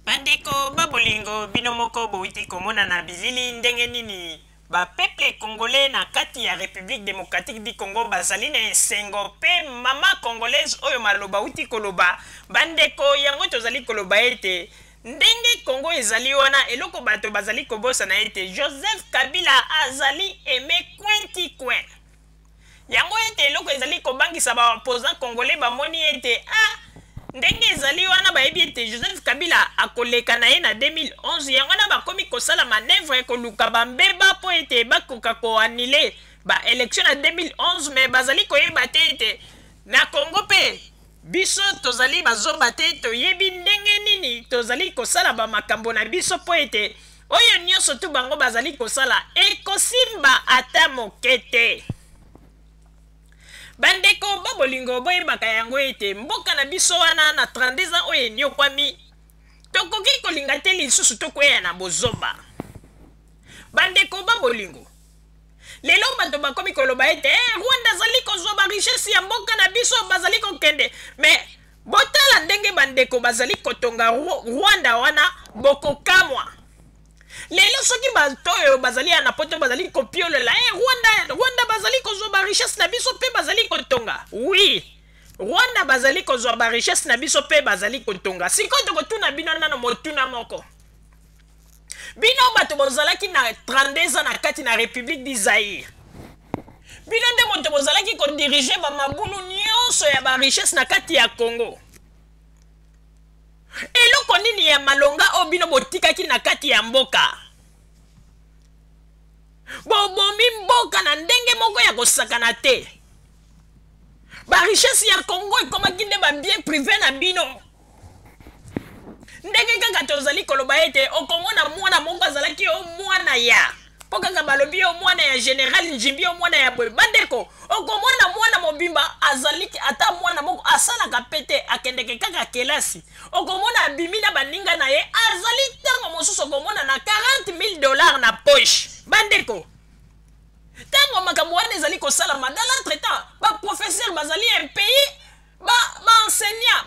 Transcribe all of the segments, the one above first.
Bandeko babolingo bino moko bowiti komona na bilili ndenge nini ba peuple congolais na kati ya République démocratique du Congo bazali na esengo pe mama congolaise oyo maloba uti koloba bandeko yango tozali koloba ete ndenge Congo ezali wana eloko bato bazali kobosa na ete Joseph Kabila azali eme kwenti kwen yango ete eloko ezali kobangisa ba opposant congolais bamoni ete ndenge ezali wana bayebi ete Joseph Kabila akoleka na ye na 2011 yango na bakomi kosala manevre koluka bambeba po ete bakoka koanile ba election na 2011 mais bazali koyeba te ete na Congo pe biso tozali bazoba te toyebi ndenge nini tozali kosala bamakambo na biso po ete oyo nyonso tu bango bazali kosala ekosimba ata moke te. Bandeko babolingo boyebaka yango ete mboka na biso wana na 32 ans oyo eniokwami tokoki kolinga te lisusu tokoya na bozoba. Bandeko babolingo lelo bato bakomi koloba ete Rwanda azali kozwa ba richesse ya mboka na biso bazali kokende mais botala ndenge bandeko bazali kotonga Rwanda wana bokokamwa. Lelo soki bato oyo bazali na poto bazali kopiolela Rwanda bazali kozwa ba richesse na biso pe bazali kotonga. Oui, Rwanda bazali kozwa ba richesse na biso pe bazali kotonga. Sikoyo tokotuna bino nano motuna moko. Bino bato bozalaki na 32 ans na kati na République du Zaïre. Bino nde moto bozalaki kodirige ba mabulu nyonso ya ba richesse na kati ya Congo. Eloko nini ya malonga o bino botikaki na kati ya mboka? Bobomi mboka na ndenge moko ya kosakana te. Ba richesse ya Congo ekomaki nde ba bien privé na bino. Ndenge kaka tozali koloba ete okomona mwana moko azalaki o mwana ya po kaka balobi o mwana ya General Njimbi o mwana ya boye bandeko okomona mwana mobimba azaliki ata mwana moko asalaka pete akendeke kaka kelasi okomona abimi na baninga na ye azali tango mosusu okomona na $40,000 na poche bandeko tango makambo wana ezali kosalama dans l'entretemps ba professeur bazali un pays ba enseignant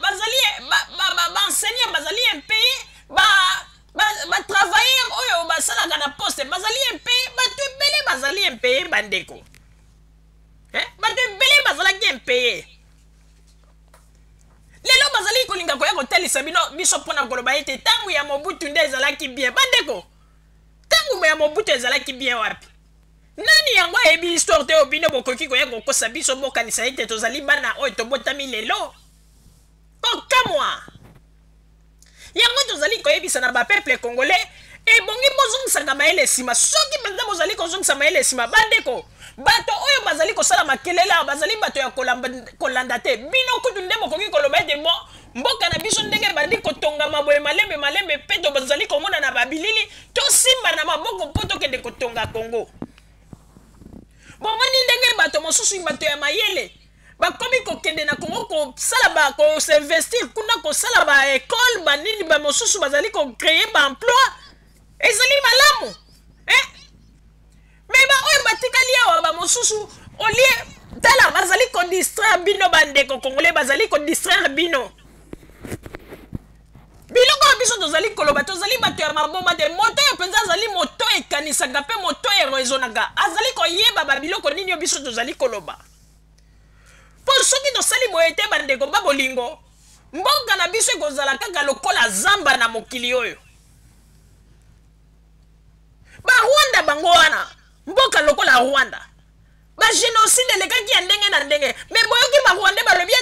bazali un pays ba travailleur oyo basalaka na poste bazali un pays bato ebele bazali un pays bandeko bato ebele bazalaki un pays lelo bazali kolinga koya kotalisa biso mpona koloba ete ntango ya Mobutu nde ezalaki bien bandeko ntango ya Mobutu ezalaki bien wapi nani yango ayebi histoire te obino bokoki koya kokosa biso bokanisa ete tozali bana oyo tobotami lelo kokamwa yango tozali koyebisa na bapeuple congolais ebongi bozongisaka mayele nsima soki mpenza bozali kozongisa mayele nsima bandeko bato oyo bazali kosala makelele awa bazali bato ya kolanda te bino kutu nde bokoki koloba ete mboka na biso ndenge bandi kotongama boye malembe mpe to bazali komona na babilili tosimba na maboko mpo tokende kotonga Congo. Bomoni ndenge bato mosusu bato ya mayele bakomi kokende na Congo kosala kosinvestir kuna kosala ba école banini ba mosusu bazali kocréer ba emploi ezali malamu mais ba oyo batikali awa ba mosusu olie tala bazali kodistraire bino bandeko congolais bazali kodistraire bino biloko biso tozali koloba tozali bato ya mabomba te moto oyo mpenza azali moto ekanisaka mpe moto erezonaka azali koyeba babiloko nini oyo biso tozali koloba po soki tosali boye te bandeko babolingo mboka na biso ekozala kaka lokola zamba na mokili oyo Rwanda bango wana mboka lokola Rwanda ba génocide elekaki ya ndenge na ndenge mais boyoki ba Rwanda balobi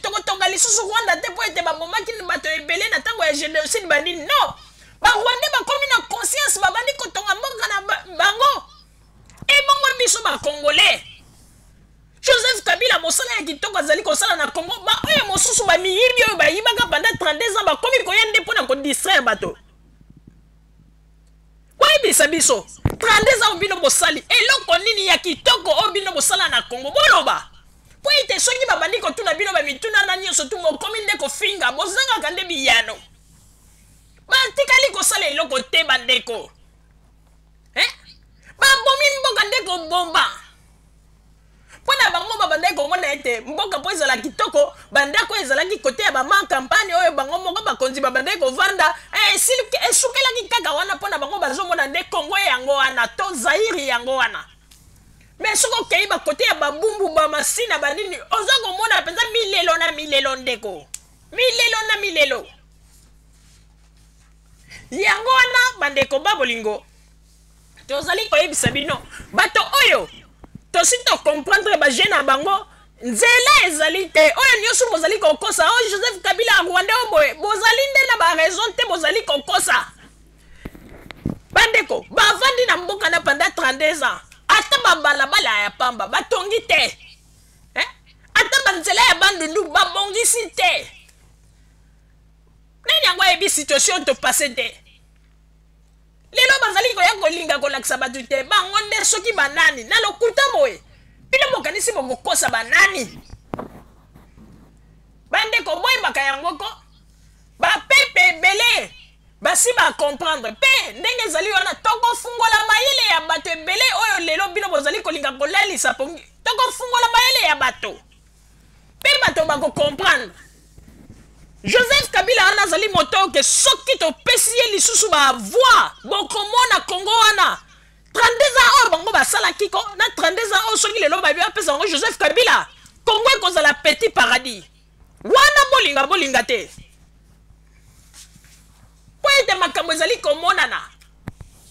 tokotonga lisusu Rwanda te po ete babomaki bato ebele na ntango ya génocide banini non ba Rwanda bakomi na conscience babandi kotonga mboka na bango ebongo biso ba Congolais Joseph Kabila mosala ya kitoko azali kosala na Congo ba oyo mosusu bamiyibi oyo bayibaka pendant 32 ans bakomi koya nde mpona kodistraire bato koyebisa biso 32 ans bino bosali eloko nini ya kitoko oyo bino bosala na Congo boloba po ete soki babandi kotuna bino bamituna na nyonso tu mokomi nde kofinga bozangaka nde biyano batikali kosala eloko te bandeko babomi mboka nde kobomba mpona bango babandaki komona ete mboka mpo ezala kitoko bandako ezalaki kote ya bama kampagne oyo bango moko bakonzi babandaki kovanda esukelaki kaka wana mpona bango bazomona nde Congo yango wana to Zaire yango wana. Mais soko kei ba kote ya babumbu ba masina banini oza komona penza milelo na milelo ndeko. Milelo na milelo. Yango wana bandeko babolingo. Tozali koyebisa bino bato oyo tosi to comprendre ba jeune bango nzela ezali te oyo nyoso bozali kokosa oyo Joseph Kabila Rwanda oboye bozali nde na ba raison te bozali kokosa. Bandeko bavandi na mboka na pendant 32 ans. Ata babalabala ya pamba batongi te. Ata banzela ya bandundu babongisi te. Nani yango ebi situation to passe te. Lelo bazali koya kolinga kolakisa batu te bango nde soki banani na lokuta boye. Bino mokanisi bokokosa banani. Bandeko boye baka yango ko ba pepe ebele basi ba comprendre pe ndenge ezali wana toko fungola mayele ya bato ebele oyo lelo bino bozali kolinga kolalisa pongi toko fungola mayele ya bato pe bato bako comprendre. Joseph Kabila wana azali moto ke soki to pesi ye lisusu ba voix bokomona Congo wana 32 ans oyo bango basala kiko na 32 ans oyo soki lelo babi apesa bango Joseph Kabila Congo ekozala petit paradis wana bolinga te. Poete makambo ezali komonana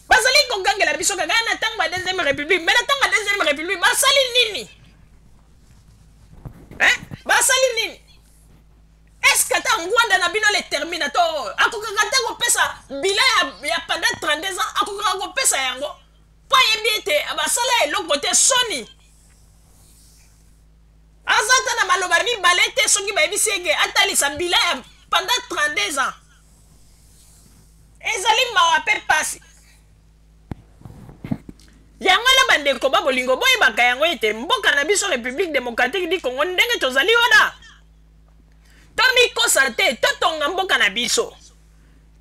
bazali kogangela biso kaka na ntango ba deuxième république mais na ntango ya deuxième république basali nini basali nini est-ce que ta ngwanda na bino le terminator akokaka te kopesa bila ya pendant 32 ans akokaka kopesa yango po yebi ete basala eloko te soni azata na maloba mibale te soki bayebisi ege atalisa bila ya pendant 32 ans. Ezali mawa pe pasi. Yango na bandeko babolingo boye baka yango ete mboka na biso République démocratique du Congo ndenge tozali wana. Tomi kosa te totonga mboka na biso.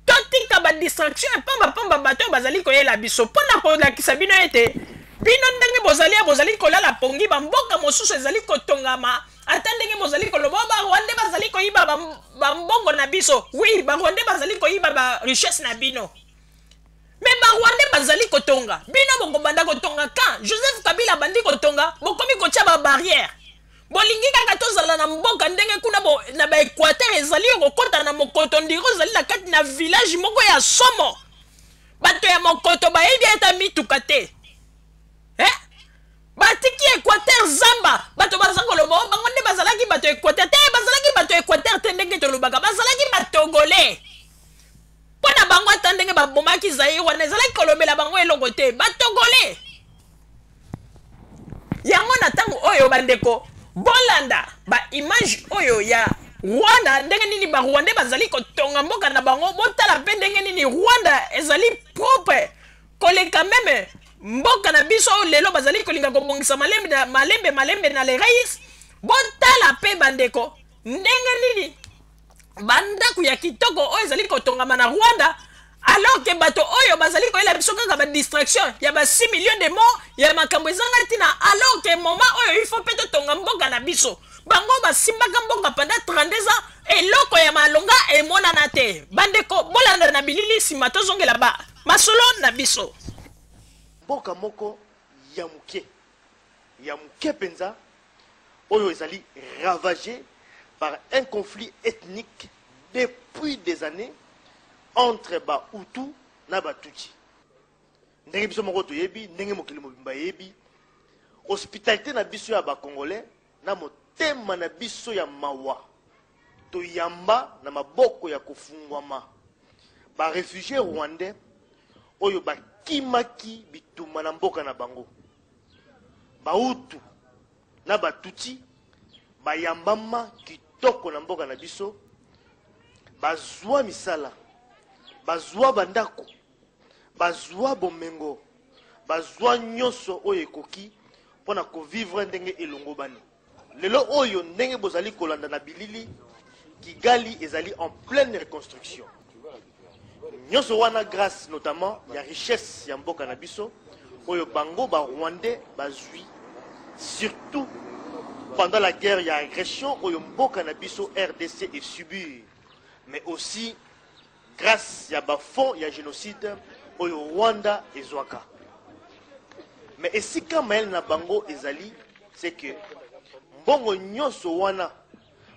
Totika ba distraction pamba bato bazali koyela biso pona kolakisa bino ete bino ndenge bozali kolala pongi ba mboka mosusu ezali kotongama. Ata ndenge bozali koloba ba Rwanda bazali koyiba ba mbongo na biso. Oui, ba Rwanda bazali koyiba ba richesse na bino. Mais ba Rwanda bazali kotonga. Bino bongo banda kotonga quand Joseph Kabila bandi kotonga, bokomi kotia ba barrière. Bolingi kaka tozala na mboka ndenge kuna na ba Équateur ezali kokota na mokoto ndiro ezali na kati na village moko ya somo. Bato ya mokoto ba yebi eta mituka te. Batiki Équateur zamba bato bazango lobo bango nde bazalaki bato Équateur te bazalaki bato Équateur te ndenge tolobaka bazalaki batogolais pona bango ata ndenge babomaki Zaire wana ezalaki kolobela bango eloko te batogolais yango na ntango oyo bandeko bolanda ba image oyo ya Rwanda ndenge nini ba Rwanda bazali kotonga mboka na bango botala pe ndenge nini Rwanda ezali propre koleka meme mboka na biso lelo bazali kolinga kobongisa malembe na le rais botala pe bandeko ndenge nini bandaku ya kitoko oyo ezali kotongama na Rwanda alors que bato oyo bazali koyela biso kaka ba distraction ya ba 6 millions de morts ya makambo ezanga tina alors que moment oyo il faut pe totonga mboka na biso bango basimbaka mboka pendant 32 ans eloko ya malonga emonana te bandeko bolanda na bilili sima tozongela ba masolo na biso. Mboka moko ya muke penza oyo ezali ravagé par un conflit ethnique depuis des années entre ba Hutu na ba Tutsi. Ndenge biso moko toyebi ndenge mokili mobimba yebi hospitalité na biso ya ba Congolais na motema na biso ya mawa toyamba na maboko ya kofungwama ba réfugiés rwandais oyo ba kimaki bituma na mboka na bango Bahutu na Batutsi bayambama kitoko na mboka na biso bazwa misala bazwa bandako bazwa bomengo bazwa nyonso oyo ekoki pona ko vivre ndenge elongo bani lelo oyo ndenge bozali kolanda na bilili Kigali ezali en pleine reconstruction. Nyonso wana grâce notamment ya richesse ya mboka na biso oyo bango ba Rwandais bazui surtout pendant la guerre ya agression oyo mboka na biso RDC et subir mais aussi grâce à fonds il y a génocide au Rwanda et Zouaka. Mais ici quand Maël na bango ezali c'est que mbongo nyonso wana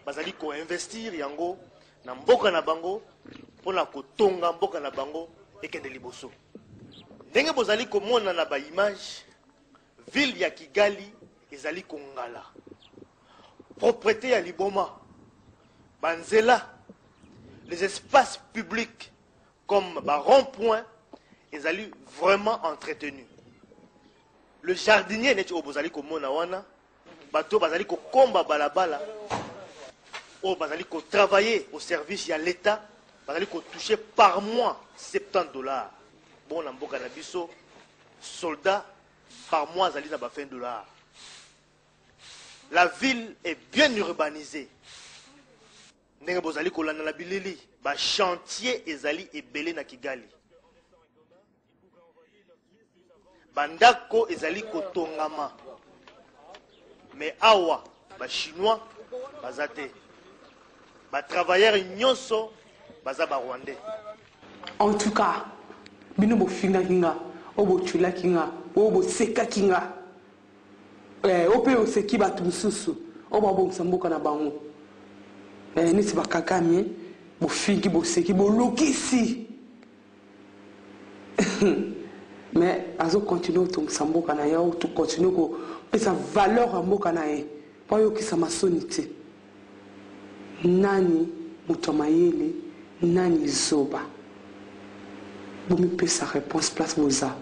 bazali ko investir yango na mboka na bango pona ko tonga mboka na bango ekende liboso. Ndenge bozali ko mona na ba image ville ya Kigali ezali kongala. Propriété ya Liboma, banzela, les espaces publics comme ba rond-point ezali vraiment entretenus. Le jardinier n'est pas bozali ko mona wana, bato bazali ko komba balabala, o bazali ko travailler au service de l'État, bazali ko toucher par mois $70. Bon na mboka na biso, soldats par mois zali na ba $20. La ville est bien urbanisée. Ndenge bozali ko landa na bilili, ba chantier ezali ebele na Kigali. Bandako ezali kotongama. Mais awa, ba chinois, bazate. Ba travailleurs nyonso, baza ba rwandais. En tout cas, bino bo finga kinga, obo chula kinga, obo seka kinga. Ope oseki batu mususu, obo bo msamboka na bango. Nisi ba kakami, bo fingi bo seki bo lokisi. Mais azo continue to msamboka na yao, to continue ko pesa valeur a mboka na ye. Pa yo kisa masonite. Nani mutomayele, nani zoba. Bo mi pesa réponse place moza.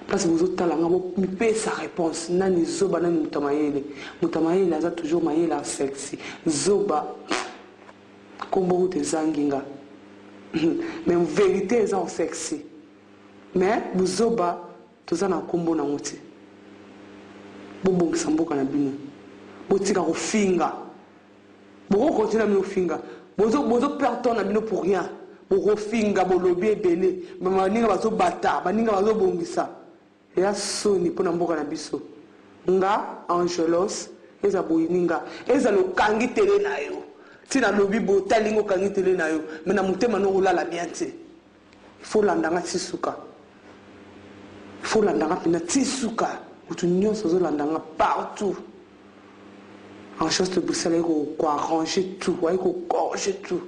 Place mozo talanga bo mi pesa réponse nani zoba nani mutomayele. Mutomayele aza toujours mayele a sexy. Zoba kombo te zanginga. Mais en vérité eza en sexy. Mais buzoba tozana kombo na ngoti. Bobo samboka na bino. Botika ko finga. Boko continue na finga. Bozo perdre ton na bino pour rien. Boko finga bolobi ebele. Mama ninga bazo bata, baninga bazo bongisa. Ya soni pona mboka na biso. Nga Angelos eza boyininga. Eza lo kangi tele na yo. Tina lobi bo talingo kangi tele na yo. Mena mutema no ulala biante. Il faut landanga tisuka. Il faut landanga pina tisuka. Utu nyonso zo landanga partout. En chose de Bruxelles, il faut arranger tout, il faut corriger tout.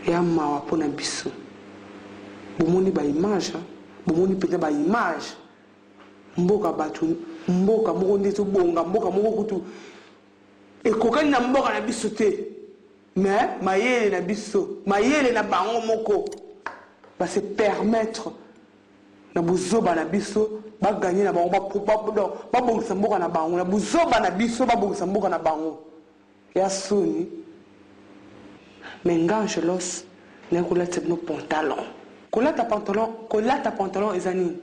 Et à ma pour n'abisso. Bomoni ba image, bomoni peut-être ba image. Mboka batu, mboka moko ndeto bonga, mboka moko kutu. Et kokani na mboka na biso te. Mais mayele na biso, mayele na bango moko va se permettre na buzoba na biso ba gagner na bango ba bongisa mboka na bango na buzoba na biso ba bongisa mboka na bango ya soni menga Angelos na kolata no pantalon kolata pantalon ezani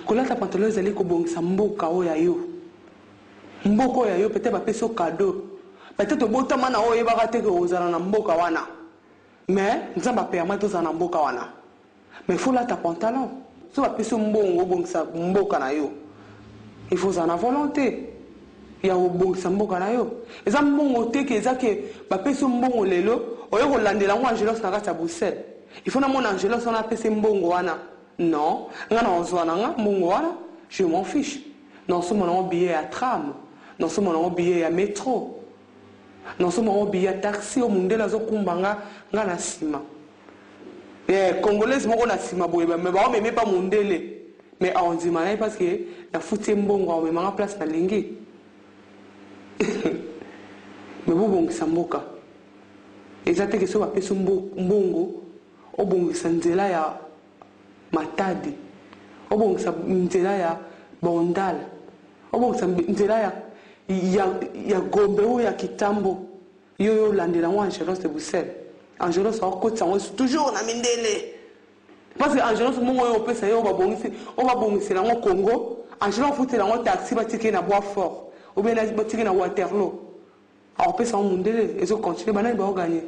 kolata pantalon ezali ko bongisa mboka oya yo peut-être ba peso cadeau peut-être botama na oye ba rateke ozana na mboka wana mais nzamba permet to zana mboka wana. Mais il faut là ta pantalon. Si tu as fait mboka na yo, il faut en avoir volonté. Il y a bon mboka na yo. Et ça mbongo te ke za ke ba peso mbongo lelo, oyo ko landela ngo Angelos na kata Bruxelles. Il faut na mon Angelos on a pese mbongo wana. Non, nga na ozwana nga mbongo wana, je m'en fiche. Non so mon billet à tram, non so mon billet à métro. Non so mon billet à taxi au mundela zo kumbanga nga na sima. Congolais moko na sima boye mais ba même pas mondele mais on dit malai parce que la fouté mbongo on met place na lingi mais bon samboka exacte que so ba peso mbongo obongisa nzela ya Matadi obongisa nzela ya Bondal obongisa nzela ya Gombe ou ya Kitambo yo landela wa Angelos de Bruxelles. Angelos a toujours na mindele. Parce que Angelos mongo yo pesa yo ba bongisi na Congo, Angelos futé na taxi ba tiki na bois fort. Ou bien ba tiki na Waterloo. A pesa mondele, et so continue ba na ba gagner.